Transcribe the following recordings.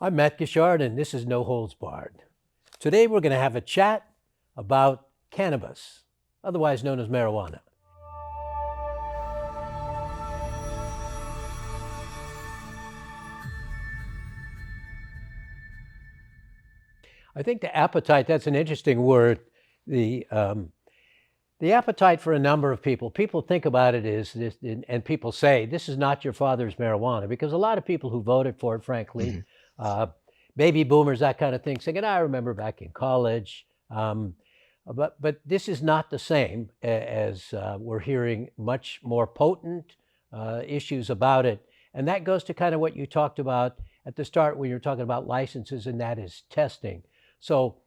I'm Matt Gishard, and this is No Holds Barred. Today we're going to have a chat about cannabis, otherwise known as marijuana. I think the appetite, that's an interesting word. The, um, the appetite for a number of people think about it as this, and people say, this is not your father's marijuana, because a lot of people who voted for it, frankly, Mhm. uh, baby boomers, that kind of thing, saying, I remember back in college. But this is not the same as we're hearing much more potent issues about it. And that goes to kind of what you talked about at the start when you're talking about licenses, and that is testing. So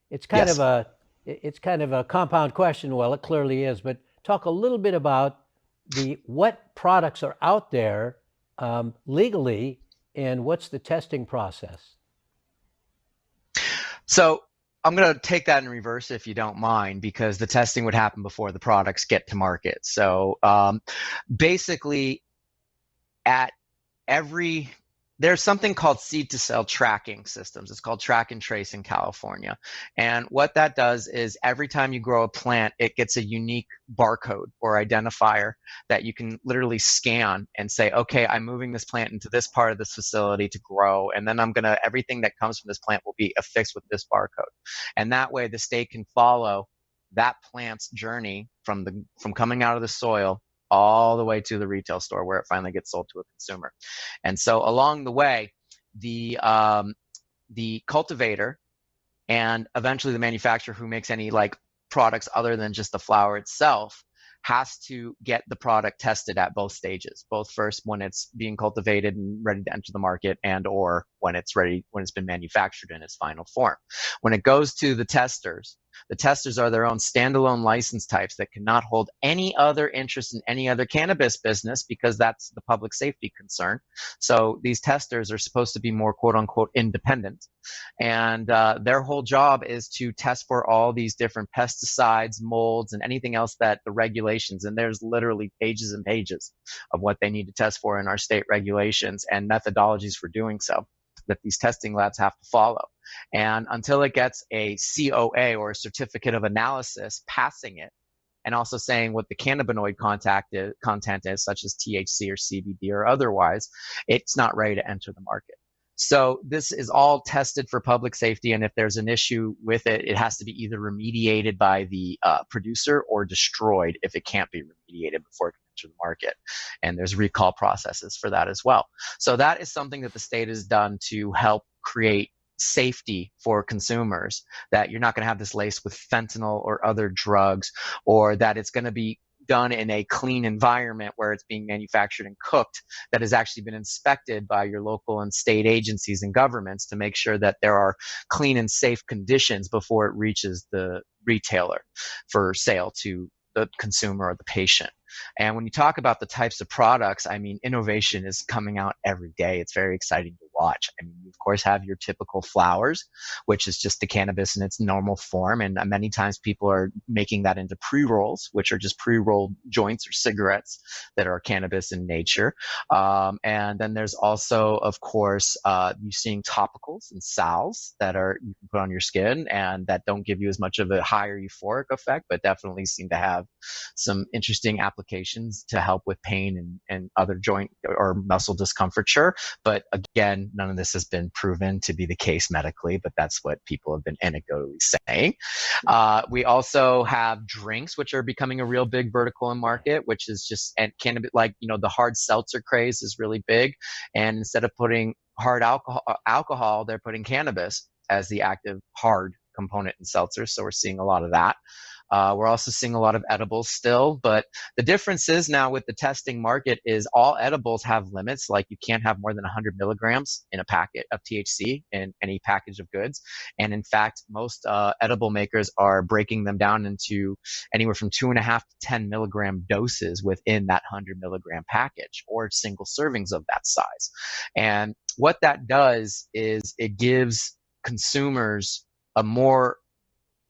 it's kind of Yes. a it's kind of a compound question. Well, it clearly is, but talk a little bit about the what products are out there legally, and what's the testing process. So I'm going to take that in reverse if you don't mind, because the testing would happen before the products get to market. So basically, at every there's something called seed to sale tracking systems. It's called track and trace in California. And what that does is every time you grow a plant, it gets a unique barcode or identifier that you can literally scan and say, okay, I'm moving this plant into this part of this facility to grow. And then everything that comes from this plant will be affixed with this barcode. And that way the state can follow that plant's journey from coming out of the soil all the way to the retail store where it finally gets sold to a consumer. And so along the way, the cultivator and eventually the manufacturer who makes any like products other than just the flower itself has to get the product tested at both stages, both first when it's being cultivated and ready to enter the market, and or when it's been manufactured in its final form. When it goes to the testers are their own standalone license types that cannot hold any other interest in any other cannabis business, because that's the public safety concern. So these testers are supposed to be more quote unquote independent. And their whole job is to test for all these different pesticides, molds, and anything else that the regulations, and there's literally pages and pages of what they need to test for in our state regulations and methodologies for doing so, that these testing labs have to follow. And until it gets a COA, or a certificate of analysis, passing it, and also saying what the cannabinoid content is, such as THC or CBD or otherwise, it's not ready to enter the market. So this is all tested for public safety, and if there's an issue with it, it has to be either remediated by the producer or destroyed if it can't be remediated before it can enter the market. And there's recall processes for that as well. So that is something that the state has done to help create safety for consumers, that you're not going to have this laced with fentanyl or other drugs, or that it's going to be done in a clean environment where it's being manufactured and cooked, that has actually been inspected by your local and state agencies and governments to make sure that there are clean and safe conditions before it reaches the retailer for sale to the consumer or the patient. And when you talk about the types of products, I mean, innovation is coming out every day. It's very exciting to watch. I mean, you of course have your typical flowers, which is just the cannabis in its normal form. And many times people are making that into pre-rolls, which are just pre-rolled joints or cigarettes that are cannabis in nature. And then there's also, of course, you're seeing topicals and salves that you can put on your skin, and that don't give you as much of a higher euphoric effect, but definitely seem to have some interesting applications to help with pain and other joint or muscle discomforture. But again, none of this has been proven to be the case medically, but that's what people have been anecdotally saying. We also have drinks, which are becoming a real big vertical in market, which is just, and cannabis, like, the hard seltzer craze is really big. And instead of putting hard alcohol, they're putting cannabis as the active hard component in seltzers. So we're seeing a lot of that. We're also seeing a lot of edibles still, but the difference is now with the testing market is all edibles have limits. Like you can't have more than 100 milligrams in a packet of THC in any package of goods. And in fact, most edible makers are breaking them down into anywhere from 2.5 to 10 milligram doses within that 100 milligram package, or single servings of that size. And what that does is it gives consumers a more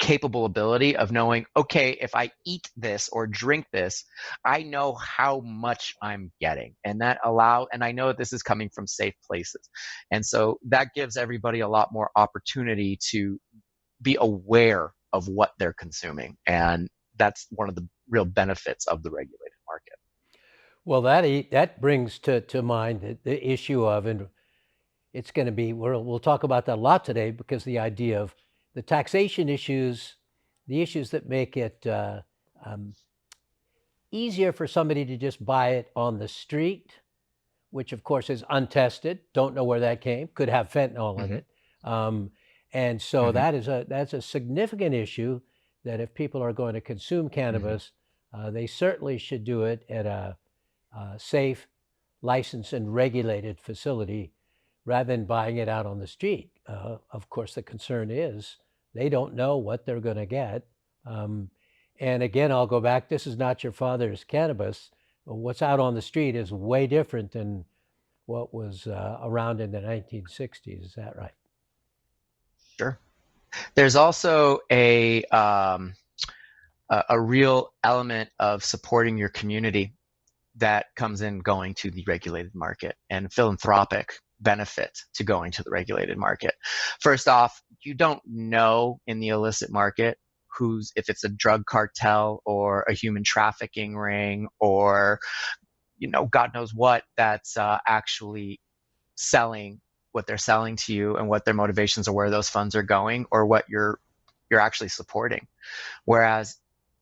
capable ability of knowing, okay, if I eat this or drink this, I know how much I'm getting. And I know that this is coming from safe places. And so that gives everybody a lot more opportunity to be aware of what they're consuming. And that's one of the real benefits of the regulated market. Well, that brings to mind the issue of, and it's going to be, we'll talk about that a lot today, because the idea of the taxation issues, the issues that make it um, easier for somebody to just buy it on the street, which of course is untested, don't know where that came, could have fentanyl in Mm-hmm. it. And so Mm-hmm. that's a significant issue, that if people are going to consume Mm-hmm. cannabis, they certainly should do it at a safe, licensed, and regulated facility rather than buying it out on the street. Of course, the concern is they don't know what they're going to get. Um, and again, I'll go back, this is not your father's cannabis. What's out on the street is way different than what was around in the 1960s. Is that right? Sure. There's also a real element of supporting your community that comes in going to the regulated market, and philanthropic benefit to going to the regulated market. First off, you don't know in the illicit market if it's a drug cartel or a human trafficking ring, or God knows what, that's actually selling what they're selling to you, and what their motivations are, where those funds are going, or what you're actually supporting. Whereas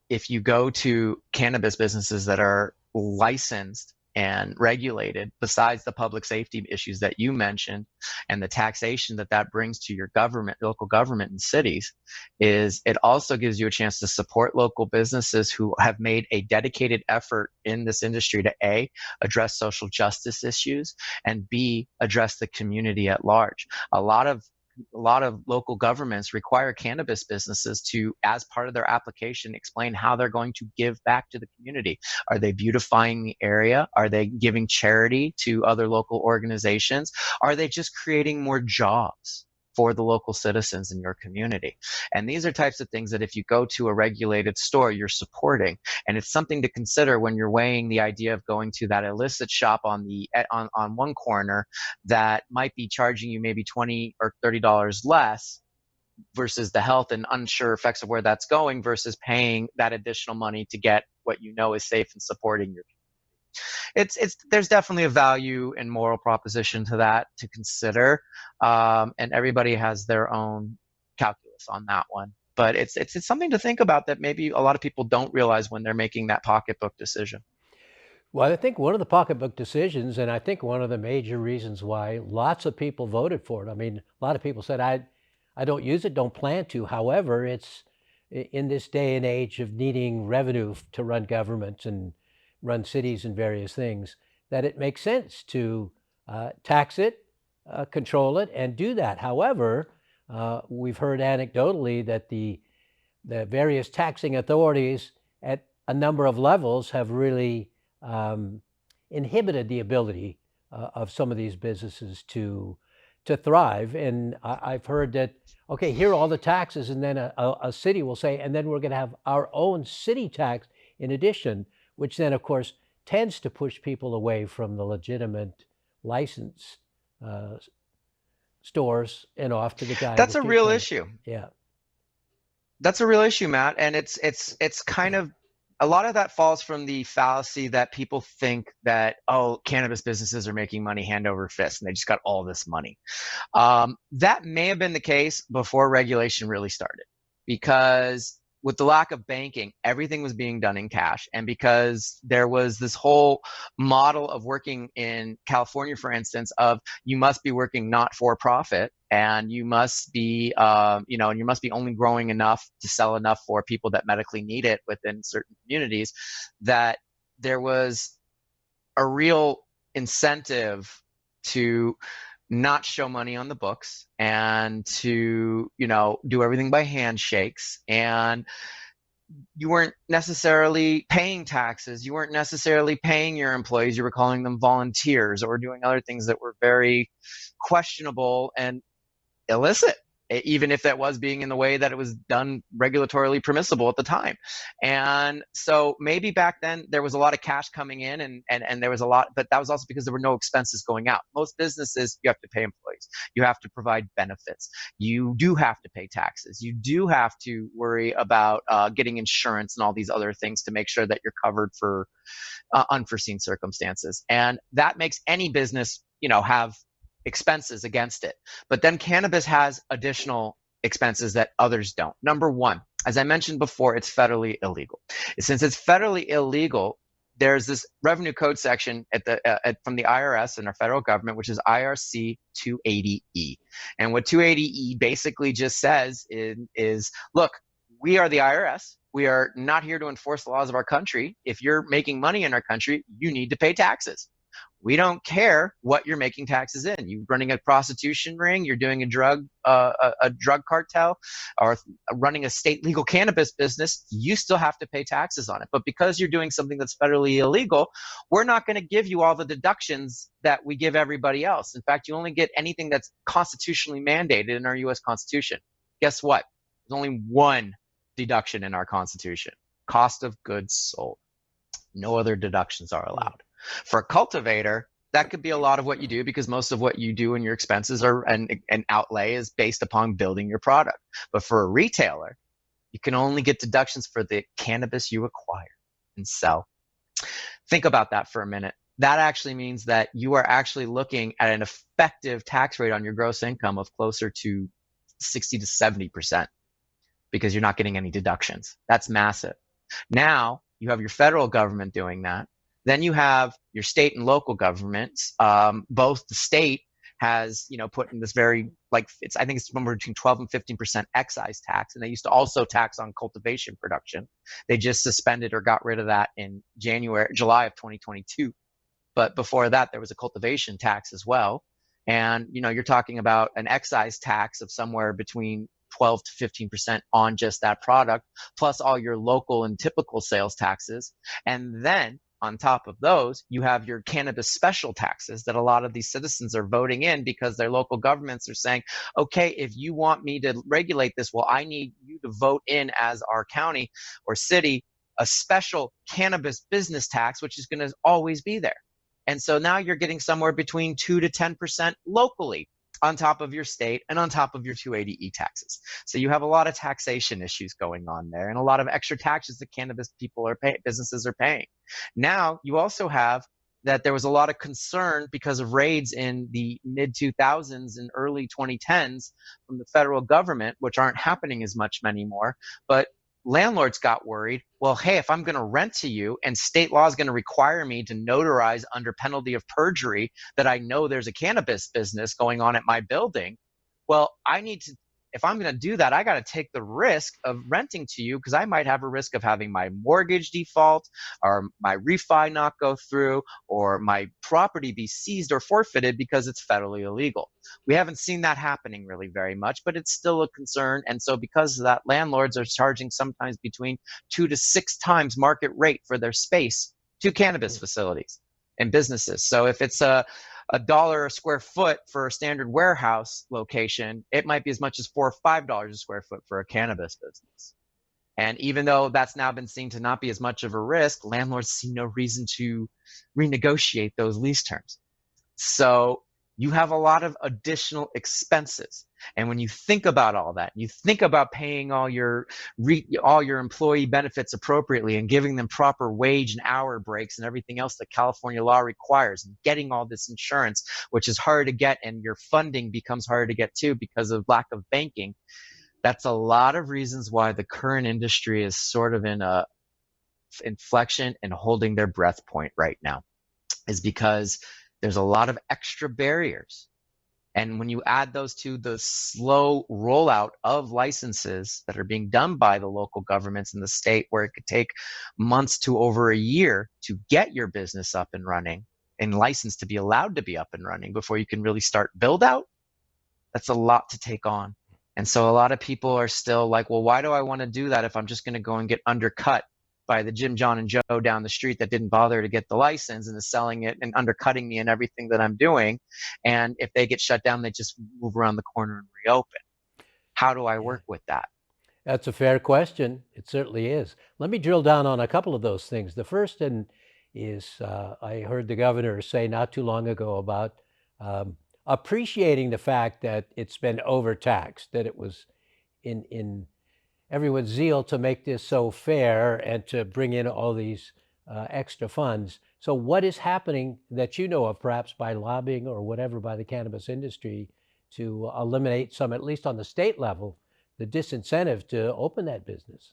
if you go to cannabis businesses that are licensed and regulated, besides the public safety issues that you mentioned and the taxation that brings to your government, local government and cities, is it also gives you a chance to support local businesses who have made a dedicated effort in this industry to A, address social justice issues, and B, address the community at large. A lot of local governments require cannabis businesses to, as part of their application, explain how they're going to give back to the community. Are they beautifying the area? Are they giving charity to other local organizations? Are they just creating more jobs for the local citizens in your community? And these are types of things that if you go to a regulated store, you're supporting. And it's something to consider when you're weighing the idea of going to that illicit shop on one corner that might be charging you maybe $20 or $30 less, versus the health and unsure effects of where that's going, versus paying that additional money to get what you know is safe and supporting your. There's definitely a value and moral proposition to that to consider, and everybody has their own calculus on that one. But it's something to think about, that maybe a lot of people don't realize when they're making that pocketbook decision. Well, I think one of the pocketbook decisions, and I think one of the major reasons why lots of people voted for it. I mean, a lot of people said, I don't use it, don't plan to. However, it's in this day and age of needing revenue to run governments and run cities and various things, that it makes sense to tax it, control it, and do that. However, we've heard anecdotally that the various taxing authorities at a number of levels have really inhibited the ability of some of these businesses to thrive. And I've heard that, okay, here are all the taxes, and then a city will say, and then we're going to have our own city tax in addition, which then, of course, tends to push people away from the legitimate licensed stores and off to the guy on the That's a street real corner. issue. Yeah. That's a real issue, Matt. And it's kind of, a lot of that falls from the fallacy that people think that, oh, cannabis businesses are making money hand over fist and they just got all this money. That may have been the case before regulation really started, because with the lack of banking, everything was being done in cash. And because there was this whole model of working in California, for instance, of you must be working not for profit, and you must be, and you must be only growing enough to sell enough for people that medically need it within certain communities, that there was a real incentive to not show money on the books, and to, do everything by handshakes. And you weren't necessarily paying taxes. You weren't necessarily paying your employees. You were calling them volunteers, or doing other things that were very questionable and illicit even if that was being in the way that it was done regulatorily permissible at the time. And so maybe back then there was a lot of cash coming in, and there was a lot, but that was also because there were no expenses going out. Most businesses, you have to pay employees, you have to provide benefits, you do have to pay taxes, you do have to worry about getting insurance and all these other things to make sure that you're covered for unforeseen circumstances. And that makes any business, have expenses against it. But then cannabis has additional expenses that others don't. Number one, as I mentioned before, it's federally illegal. Since it's federally illegal, there's this revenue code section from the IRS and our federal government, which is IRC 280E. And what 280E basically just says is, look, we are the IRS. We are not here to enforce the laws of our country. If you're making money in our country, you need to pay taxes. We don't care what you're making taxes in. You're running a prostitution ring, you're doing a drug cartel, or running a state legal cannabis business, you still have to pay taxes on it. But because you're doing something that's federally illegal, we're not going to give you all the deductions that we give everybody else. In fact, you only get anything that's constitutionally mandated in our U.S. Constitution. Guess what? There's only one deduction in our Constitution: cost of goods sold. No other deductions are allowed. For a cultivator, that could be a lot of what you do, because most of what you do in your expenses and outlay is based upon building your product. But for a retailer, you can only get deductions for the cannabis you acquire and sell. Think about that for a minute. That actually means that you are actually looking at an effective tax rate on your gross income of closer to 60 to 70%, because you're not getting any deductions. That's massive. Now you have your federal government doing that. Then you have your state and local governments. Both the state has, put in this very, I think it's somewhere between 12 and 15% excise tax. And they used to also tax on cultivation production. They just suspended or got rid of that in July of 2022. But before that, there was a cultivation tax as well. And, you're talking about an excise tax of somewhere between 12 to 15% on just that product, plus all your local and typical sales taxes. And then on top of those, you have your cannabis special taxes that a lot of these citizens are voting in, because their local governments are saying, okay, if you want me to regulate this, well, I need you to vote in as our county or city a special cannabis business tax, which is going to always be there. And so now you're getting somewhere between 2 to 10% locally on top of your state and on top of your 280E taxes. So you have a lot of taxation issues going on there, and a lot of extra taxes that cannabis businesses are paying. Now you also have that there was a lot of concern because of raids in the mid 2000s and early 2010s from the federal government, which aren't happening as much anymore. But landlords got worried. Well, hey, if I'm going to rent to you and state law is going to require me to notarize under penalty of perjury that I know there's a cannabis business going on at my building, well, if I'm going to do that, I got to take the risk of renting to you, because I might have a risk of having my mortgage default, or my refi not go through, or my property be seized or forfeited because it's federally illegal. We haven't seen that happening really very much, but it's still a concern. And so because of that, landlords are charging sometimes between 2 to 6 times market rate for their space to cannabis facilities and businesses. So if it's a $1 a square foot for a standard warehouse location, it might be as much as $4 or $5 a square foot for a cannabis business. And even though that's now been seen to not be as much of a risk, landlords see no reason to renegotiate those lease terms. So you have a lot of additional expenses. And when you think about all that, you think about paying all your employee benefits appropriately and giving them proper wage and hour breaks and everything else that California law requires, and getting all this insurance, which is hard to get, and your funding becomes harder to get too because of lack of banking. That's a lot of reasons why the current industry is sort of in a inflection and holding their breath point right now, is because there's a lot of extra barriers. And when you add those to the slow rollout of licenses that are being done by the local governments in the state, where it could take months to over a year to get your business up and running and licensed to be allowed to be up and running before you can really start build out, that's a lot to take on. And so a lot of people are still like, well, why do I want to do that if I'm just going to go and get undercut by the Jim, John, and Joe down the street that didn't bother to get the license and is selling it and undercutting me in everything that I'm doing? And if they get shut down, they just move around the corner and reopen. How do I Yeah. work with that? That's a fair question. It certainly is. Let me drill down on a couple of those things. The first is I heard the governor say not too long ago about appreciating the fact that it's been overtaxed, that it was in everyone's zeal to make this so fair and to bring in all these extra funds. So, what is happening that you know of, perhaps by lobbying or whatever, by the cannabis industry to eliminate some, at least on the state level, the disincentive to open that business?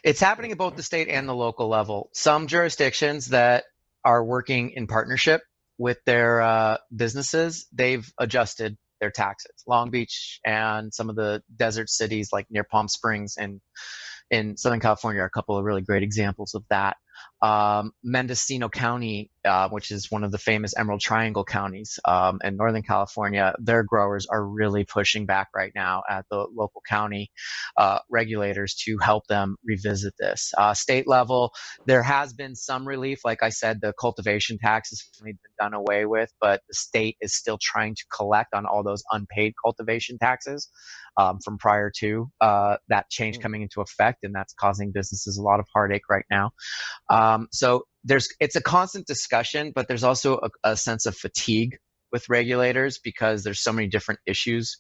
It's happening at both the state and the local level. Some jurisdictions that are working in partnership with their businesses, they've adjusted their taxes. Long Beach and some of the desert cities like near Palm Springs and in Southern California are a couple of really great examples of that. Mendocino County, which is one of the famous Emerald Triangle counties in Northern California, their growers are really pushing back right now at the local county regulators to help them revisit this. State level, there has been some relief. Like I said, the cultivation tax has finally been done away with, but the state is still trying to collect on all those unpaid cultivation taxes from prior to that change coming into effect, and that's causing businesses a lot of heartache right now. So it's a constant discussion, but there's also a sense of fatigue with regulators because there's so many different issues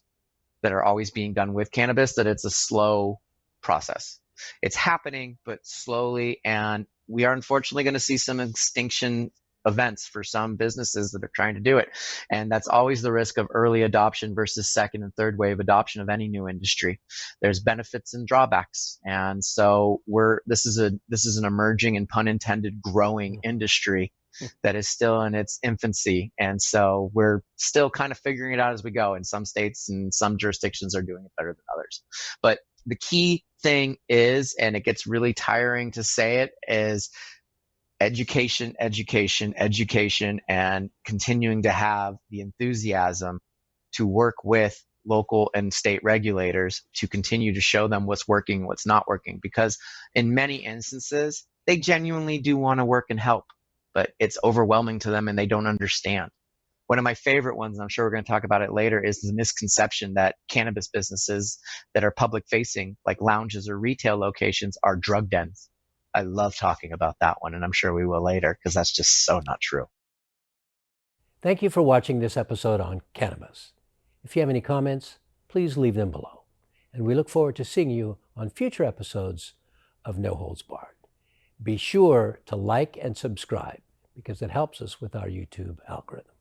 that are always being done with cannabis that it's a slow process. It's happening, but slowly, and we are unfortunately going to see some extinction events for some businesses that are trying to do it. And that's always the risk of early adoption versus second and third wave adoption of any new industry. There's benefits and drawbacks. And so this is an emerging and pun intended growing industry that is still in its infancy. And so we're still kind of figuring it out as we go. And some states and some jurisdictions are doing it better than others. But the key thing is, and it gets really tiring to say it, is education, education, education, and continuing to have the enthusiasm to work with local and state regulators to continue to show them what's working, what's not working. Because in many instances, they genuinely do want to work and help, but it's overwhelming to them and they don't understand. One of my favorite ones, and I'm sure we're going to talk about it later, is the misconception that cannabis businesses that are public facing, like lounges or retail locations, are drug dens. I love talking about that one, and I'm sure we will later because that's just so not true. Thank you for watching this episode on cannabis. If you have any comments, please leave them below. And we look forward to seeing you on future episodes of No Holds Barred. Be sure to like and subscribe because it helps us with our YouTube algorithm.